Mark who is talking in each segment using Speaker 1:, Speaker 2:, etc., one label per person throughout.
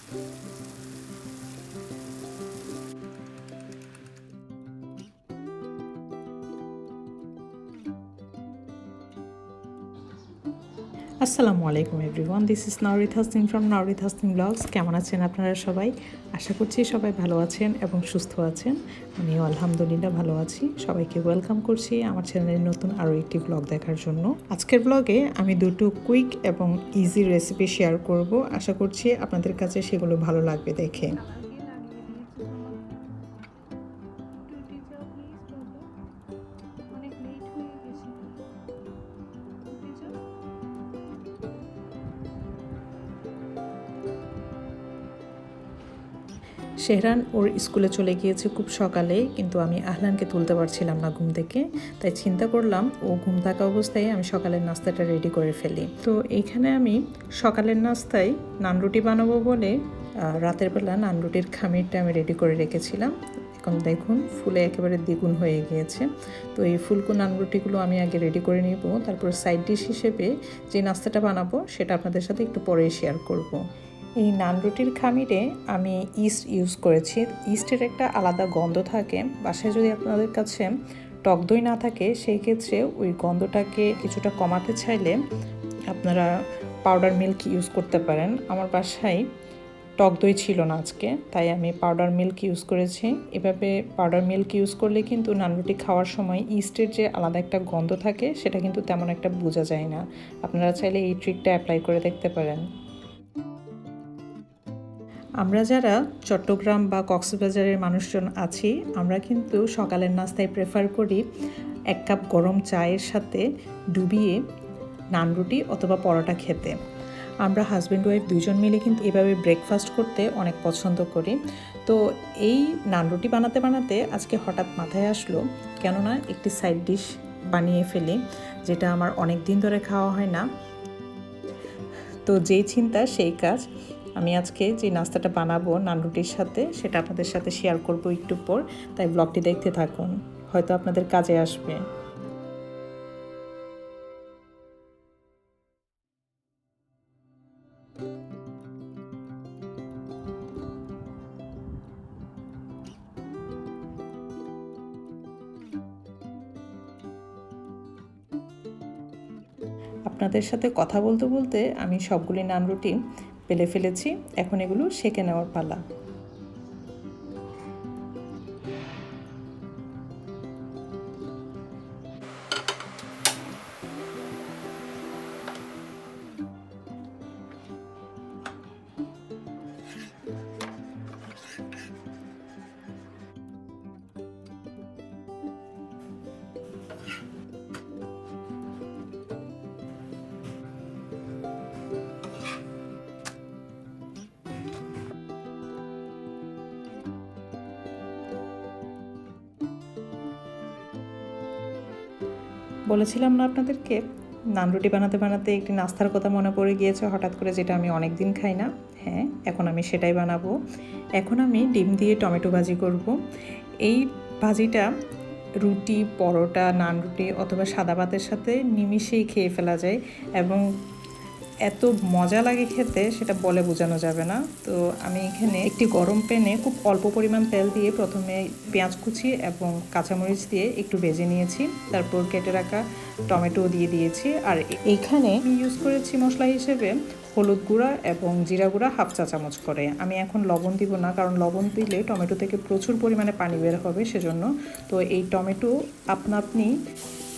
Speaker 1: আসসালামু আলাইকুম everyone, this is Nowrid Hasnin from Nowrid Hasnin vlogs. কেমন আছেন আপনারা সবাই? আশা করছি সবাই ভালো আছেন এবং সুস্থ আছেন। আমিও আলহামদুলিল্লাহ ভালো আছি। সবাইকে ওয়েলকাম করছি আমার চ্যানেলের নতুন আরও একটি ব্লগ দেখার জন্য। আজকের ব্লগে আমি দুটো কুইক এবং ইজি রেসিপি শেয়ার করব। আশা করছি আপনাদের কাছে সেগুলো ভালো লাগবে দেখে। শেহরান ওর স্কুলে চলে গিয়েছে খুব সকালে, কিন্তু আমি আহলানকে তুলতে পারছিলাম না ঘুম থেকে। তাই চিন্তা করলাম ও ঘুম থাকা অবস্থায় আমি সকালের নাস্তাটা রেডি করে ফেলি। তো এইখানে আমি সকালের নাস্তায় নানরুটি বানাবো বলে রাতের বেলা নানরুটির খামিরটা আমি রেডি করে রেখেছিলাম। এখন দেখুন ফুলে একেবারে দ্বিগুণ হয়ে গিয়েছে। তো এই ফুলকো নানরুটিগুলো আমি আগে রেডি করে নিব, তারপর সাইড ডিশ হিসেবে যে নাস্তাটা বানাবো সেটা আপনাদের সাথে একটু পরেই শেয়ার করব। এই নানরুটির খামিরে আমি ইস্ট ইউজ করেছি। ইস্টের একটা আলাদা গন্ধ থাকে। বাসায় যদি আপনাদের কাছে টক দই না থাকে সেই ক্ষেত্রে ওই গন্ধটাকে কিছুটা কমাতে চাইলে আপনারা পাউডার মিল্ক ইউজ করতে পারেন। আমার বাসায় টক দই ছিল না আজকে, তাই আমি পাউডার মিল্ক ইউজ করেছি। এভাবে পাউডার মিল্ক ইউজ করলে কিন্তু নানরুটি খাওয়ার সময় ইস্টের যে আলাদা একটা গন্ধ থাকে সেটা কিন্তু তেমন একটা বোঝা যায় না। আপনারা চাইলে এই ট্রিকটা অ্যাপ্লাই করে দেখতে পারেন। আমরা যারা চট্টগ্রাম বা কক্সবাজারের মানুষজন আছি, আমরা কিন্তু সকালের নাস্তায় প্রেফার করি 1 কাপ গরম চায়ের সাথে ডুবিয়ে নানরুটি অথবা পরোটা খেতে। আমরা হাজব্যান্ড ওয়াইফ দুইজন মিলে কিন্তু এভাবে ব্রেকফাস্ট করতে অনেক পছন্দ করি। তো এই নানরুটি বানাতে বানাতে আজকে হঠাৎ মাথায় আসলো কেননা একটি সাইড ডিশ বানিয়ে ফেলি, যেটা আমার অনেক দিন ধরে খাওয়া হয় না। তো যেই চিন্তা সেই কাজ। আমি আজকে যে নাস্তাটা বানাবো নানরুটির সাথে সেটা আপনাদের সাথে শেয়ার করব একটু পর, তাই ব্লগটি দেখতে থাকুন, হয়তো আপনাদের কাজে আসবে। আপনাদের সাথে কথা বলতে বলতে আমি সবগুলি নানরুটি বেলে ফেলেছি। এখন এগুলো সেঁকে নেওয়ার পালা। বলেছিলাম না আপনাদেরকে নানরুটি বানাতে বানাতে একটি নাস্তার কথা মনে পড়ে গিয়েছে হঠাৎ করে, যেটা আমি অনেক দিন খাই না। হ্যাঁ, এখন আমি সেটাই বানাবো। এখন আমি ডিম দিয়ে টমেটো ভাজি করব। এই ভাজিটা রুটি, পরোটা, নানরুটি অথবা সাদা ভাতের সাথে নিমিষেই খেয়ে ফেলা যায় এবং এত মজা লাগে খেতে সেটা বলে বোঝানো যাবে না। তো আমি এখানে একটি গরম প্যানে খুব অল্প পরিমাণ তেল দিয়ে প্রথমে পেঁয়াজ কুচি এবং কাঁচামরিচ দিয়ে একটু ভেজে নিয়েছি, তারপর কেটে রাখা টমেটো দিয়ে দিয়েছি। আর এইখানে ইউজ করেছি মশলা হিসেবে হলুদ গুঁড়া এবং জিরা গুঁড়া 1/2 চা চামচ করে। আমি এখন লবণ দিব না, কারণ লবণ দিলে টমেটো থেকে প্রচুর পরিমাণে পানি বের হবে সেজন্য। তো এই টমেটো আপনি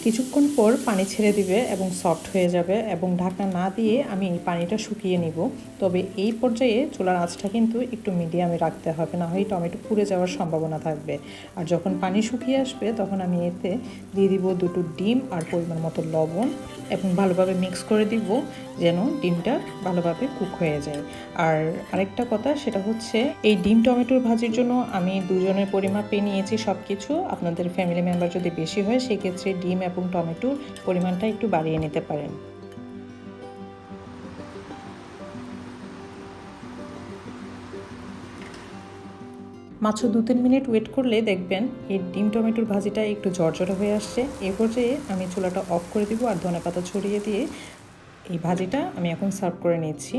Speaker 1: কিছুক্ষণ পর পানি ছেড়ে দিবে এবং সফট হয়ে যাবে, এবং ঢাকনা না দিয়ে আমি এই পানিটা শুকিয়ে নিব। তবে এই পর্যায়ে চুলার আঁচটা কিন্তু একটু মিডিয়ামে রাখতে হবে, না হয় টমেটো পুড়ে যাওয়ার সম্ভাবনা থাকবে। আর যখন পানি শুকিয়ে আসবে তখন আমি এতে দিয়ে দিব 2টো ডিম আর পরিমাণ মতো লবণ, এবং ভালোভাবে মিক্স করে দিব যেন ডিমটা ভালোভাবে কুক হয়ে যায়। আর আরেকটা কথা সেটা হচ্ছে এই ডিম টমেটোর ভাজির জন্য আমি 2 জনের পরিমাপে নিয়েছি সব কিছু। আপনাদের ফ্যামিলি মেম্বার যদি বেশি হয় সেক্ষেত্রে ডিম এবং টমেটোর পরিমাণটা একটু বাড়িয়ে নিতে পারেন। মাত্র 2-3 মিনিট ওয়েট করলে দেখবেন এই ডিম টমেটোর ভাজিটা একটু ঝরঝরে হয়ে আসছে। এই পর্যায়ে আমি চুলাটা অফ করে দিব আর ধনেপাতা ছড়িয়ে দিয়ে এই ভাজিটা আমি এখন সার্ভ করে নিচ্ছি।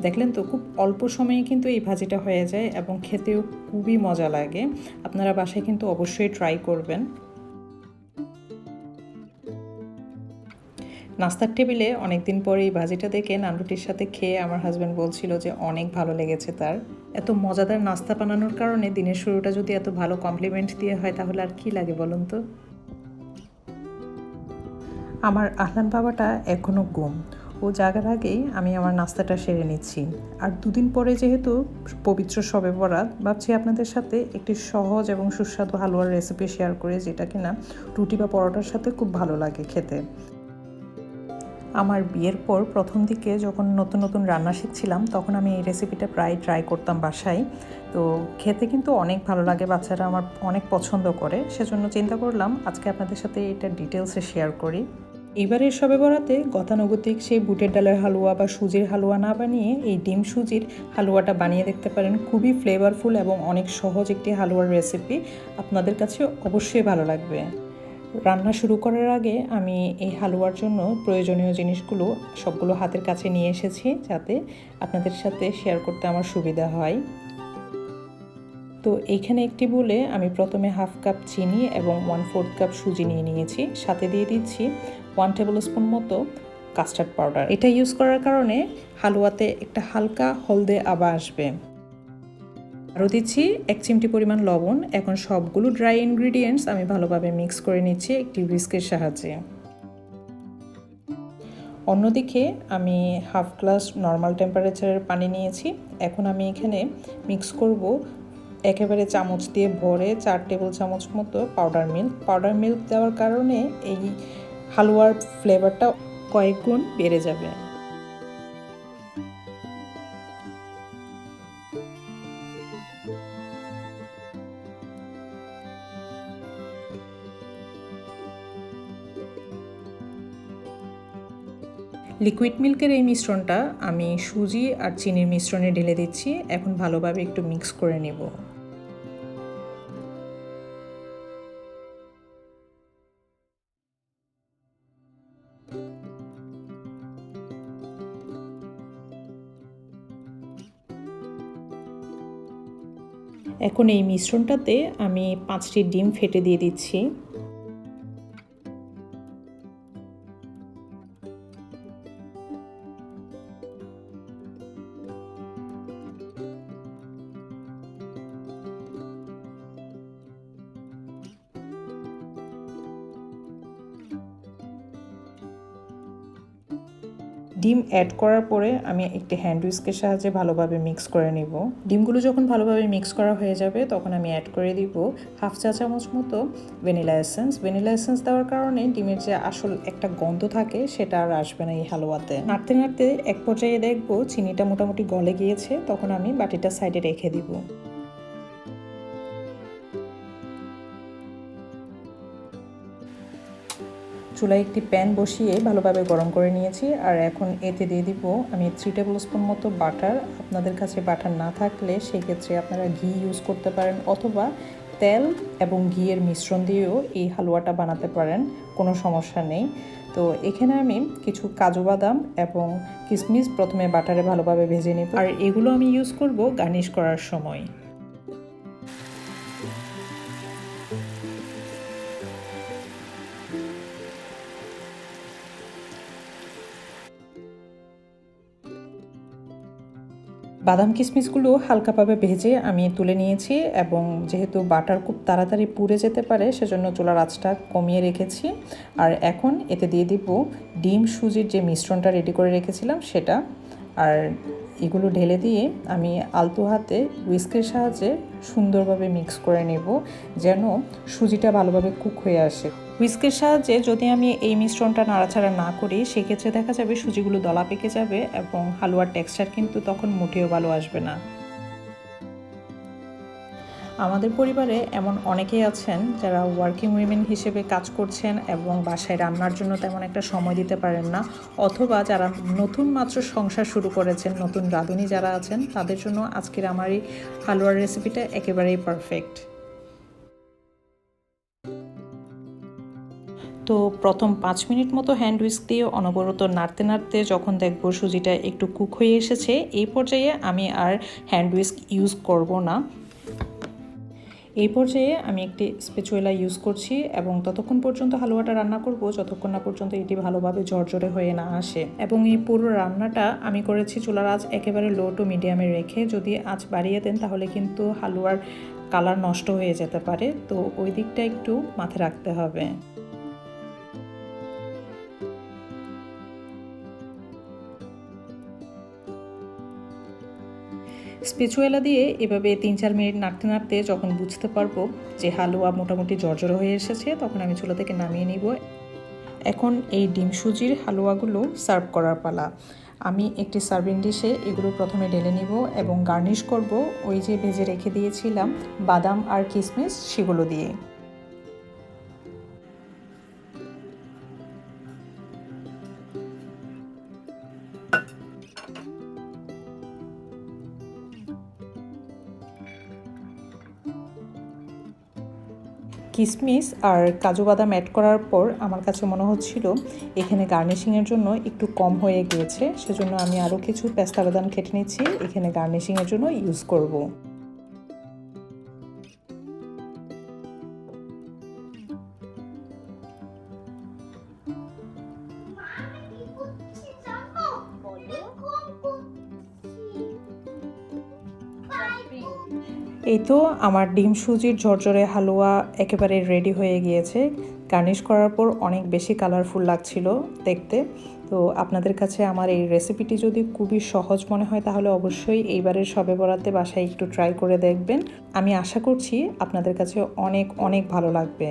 Speaker 1: দেখলেন তো খুব অল্প সময়ে কিন্তু এই ভাজিটা হয়ে যায় এবং খেতেও খুবই মজা লাগে। আপনারা বাসায় কিন্তু অবশ্যই ট্রাই করবেন। নাস্তার টেবিলে অনেকদিন পরে এই ভাজিটা দেখে নানরুটির সাথে খেয়ে আমার হাজব্যান্ড বলছিল যে অনেক ভালো লেগেছে তার। এত মজাদার নাস্তা বানানোর কারণে দিনের শুরুটা যদি এত ভালো কমপ্লিমেন্ট দিয়ে হয় তাহলে আর কি লাগে বলুন তো। আমার আহলান বাবাটা এখনও ঘুম, ও জাগার আগেই আমি আমার নাস্তাটা সেরে নিচ্ছি। আর দুদিন পরে যেহেতু পবিত্র শবে বরাত, ভাবছি আপনাদের সাথে একটি সহজ এবং সুস্বাদু হালুয়ার রেসিপি শেয়ার করে, যেটা কিনা রুটি বা পরোটার সাথে খুব ভালো লাগে খেতে। আমার বিয়ের পর প্রথম দিকে যখন নতুন নতুন রান্না শিখছিলাম তখন আমি এই রেসিপিটা প্রায় ট্রাই করতাম বাসায়। তো খেতে কিন্তু অনেক ভালো লাগে, বাচ্চারা আমার অনেক পছন্দ করে, সেজন্য চিন্তা করলাম আজকে আপনাদের সাথে এটা ডিটেলসে শেয়ার করি। এবারের শবে বরাতে গতানুগতিক সেই বুটের ডালের হালুয়া বা সুজির হালুয়া না বানিয়ে এই ডিম সুজির হালুয়াটা বানিয়ে দেখতে পারেন। খুবই ফ্লেভারফুল এবং অনেক সহজ একটি হালুয়ার রেসিপি, আপনাদের কাছে অবশ্যই ভালো লাগবে। রান্না শুরু করার আগে আমি এই হালুয়ার জন্য প্রয়োজনীয় জিনিসগুলো সবগুলো হাতের কাছে নিয়ে এসেছি, যাতে আপনাদের সাথে শেয়ার করতে আমার সুবিধা হয়। তো এইখানে একটি বলে আমি প্রথমে 1/2 কাপ চিনি এবং 1/4 কাপ সুজি নিয়ে নিয়েছি। সাথে দিয়ে দিচ্ছি 1 টেবিল স্পুন মতো কাস্টার্ড পাউডার। এটা ইউজ করার কারণে হালুয়াতে একটা হালকা হলদে আভা আসবে। আরও দিচ্ছি 1 চিমটি পরিমাণ লবণ। এখন সবগুলো ড্রাই ইনগ্রিডিয়েন্টস আমি ভালোভাবে মিক্স করে নিচ্ছি একটি হুইস্কের সাহায্যে। অন্যদিকে আমি 1/2 গ্লাস নর্মাল টেম্পারেচারের পানি নিয়েছি। এখন আমি এখানে মিক্স করব একেবারে চামচ দিয়ে ভরে 4 টেবিল চামচ মতো পাউডার মিল্ক। পাউডার মিল্ক দেওয়ার কারণে এই হালুয়ার ফ্লেভারটা কয়েক গুণ বেড়ে যাবে। লিকুইড মিল্কের এই মিশ্রণটা আমি সুজি আর চিনির মিশ্রণে ঢেলে দিচ্ছি। এখন ভালোভাবে একটু মিক্স করে নেব। এখন এই মিশ্রণটাতে আমি 5টি ডিম ফেটে দিয়ে দিচ্ছি। ডিম অ্যাড করার পরে আমি একটি হ্যান্ড হুইস্কের সাহায্যে ভালোভাবে মিক্স করে নিব। ডিমগুলো যখন ভালোভাবে মিক্স করা হয়ে যাবে তখন আমি অ্যাড করে দিব 1/2 চা চামচ মতো ভ্যানিলা এসেন্স। ভ্যানিলা এসেন্স দেওয়ার কারণে ডিমের যে আসল একটা গন্ধ থাকে সেটা আর আসবে না এই হালুয়াতে। নাড়তে নাড়তে এক পর্যায়ে দেখব চিনিটা মোটামুটি গলে গিয়েছে, তখন আমি বাটিটা সাইডে রেখে দিব। চুলায় একটি প্যান বসিয়ে ভালোভাবে গরম করে নিয়েছি, আর এখন এতে দিয়ে দিব আমি 3 টেবিল স্পুন মতো বাটার। আপনাদের কাছে বাটার না থাকলে সেক্ষেত্রে আপনারা ঘি ইউজ করতে পারেন, অথবা তেল এবং ঘিয়ের মিশ্রণ দিয়েও এই হালুয়াটা বানাতে পারেন, কোনো সমস্যা নেই। তো এখানে আমি কিছু কাজু বাদাম এবং কিশমিশ প্রথমে বাটারে ভালোভাবে ভেজে নিব, আর এগুলো আমি ইউজ করব গার্নিশ করার সময়। বাদাম কিশমিশগুলো হালকাভাবে ভেজে আমি তুলে নিয়েছি, এবং যেহেতু বাটার খুব তাড়াতাড়ি পুড়ে যেতে পারে সেজন্য চুলার আঁচটা কমিয়ে রেখেছি। আর এখন এতে দিয়ে দিব ডিম সুজির যে মিশ্রণটা রেডি করে রেখেছিলাম সেটা, আর এগুলো ঢেলে দিয়ে আমি আলতো হাতে হুইস্কের সাহায্যে সুন্দরভাবে মিক্স করে নেব, যেন সুজিটা ভালোভাবে কুক হয়ে আসে। হুইস্কের সাহায্যে যদি আমি এই মিশ্রণটা নাড়াচাড়া না করি সেক্ষেত্রে দেখা যাবে সুজিগুলো দলা পেকে যাবে এবং হালুয়ার টেক্সচার কিন্তু তখন মোটেও ভালো আসবে না। আমাদের পরিবারে এমন অনেকেই আছেন যারা ওয়ার্কিং উইমেন হিসেবে কাজ করছেন এবং বাসায় রান্নার জন্য তেমন একটা সময় দিতে পারেন না, অথবা যারা নতুন মাত্র সংসার শুরু করেছেন, নতুন রাঁধুনি যারা আছেন, তাদের জন্য আজকের আমার এই হালুয়ার রেসিপিটা একেবারেই পারফেক্ট। তো প্রথম 5 মিনিট মতো হ্যান্ড উইস্ক দিয়ে অনবরত নাড়তে নাড়তে যখন দেখব সুজিটা একটু কুক হয়ে এসেছে, এই পর্যায়ে আমি আর হ্যান্ড উইস্ক ইউজ করব না। এই পর্যায়ে আমি একটি স্প্যাচুলা ইউজ করছি এবং ততক্ষণ পর্যন্ত হালুয়াটা রান্না করব যতক্ষণ না পর্যন্ত এটি ভালোভাবে ঝরঝরে হয়ে না আসে। এবং এই পুরো রান্নাটা আমি করেছি চুলার আঁচ একেবারে লো টু মিডিয়ামে রেখে। যদি আঁচ বাড়িয়ে দেন তাহলে কিন্তু হালুয়ার কালার নষ্ট হয়ে যেতে পারে, তো ওই দিকটা একটু মাথায় রাখতে হবে। স্প্যাচুলা দিয়ে এভাবে 3-4 মিনিট নাড়তে নাড়তে যখন বুঝতে পারবো যে হালুয়া মোটামুটি ঝরঝরে হয়ে এসেছে, তখন আমি চুলা থেকে নামিয়ে নিব। এখন এই ডিম সুজির হালুয়াগুলো সার্ভ করার পালা। আমি একটি সার্ভিং ডিশে এগুলো প্রথমে ঢেলে নিব এবং গার্নিশ করব ওই যে ভেজে রেখে দিয়েছিলাম বাদাম আর কিশমিশ সেগুলো দিয়ে। কিশমিশ আর কাজু বাদাম অ্যাড করার পর আমার কাছে মনে হচ্ছিল এখানে গার্নিশিংয়ের জন্য একটু কম হয়ে গিয়েছে, সেজন্য আমি আরও কিছু পেস্তা বাদাম কেটে নিচ্ছি, এখানে গার্নিশিংয়ের জন্য ইউজ করব। এই তো আমার ডিম সুজির ঝরঝরে হালুয়া একেবারে রেডি হয়ে গিয়েছে। গার্নিশ করার পর অনেক বেশি কালারফুল লাগছিল দেখতে। তো আপনাদের কাছে আমার এই রেসিপিটি যদি খুবই সহজ মনে হয় তাহলে অবশ্যই এইবারের শবে বরাতে বাসায় একটু ট্রাই করে দেখবেন। আমি আশা করছি আপনাদের কাছে অনেক অনেক ভালো লাগবে।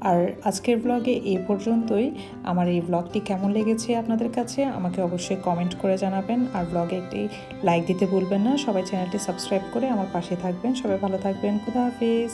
Speaker 1: আর আজকের ব্লগে এই পর্যন্তই। আমার এই ব্লগটি কেমন লেগেছে আপনাদের কাছে আমাকে অবশ্যই কমেন্ট করে জানাবেন। আর ব্লগে একটি লাইক দিতে ভুলবেন না। সবাই চ্যানেলটি সাবস্ক্রাইব করে আমার পাশে থাকবেন। সবাই ভালো থাকবেন। খুদা হাফেজ।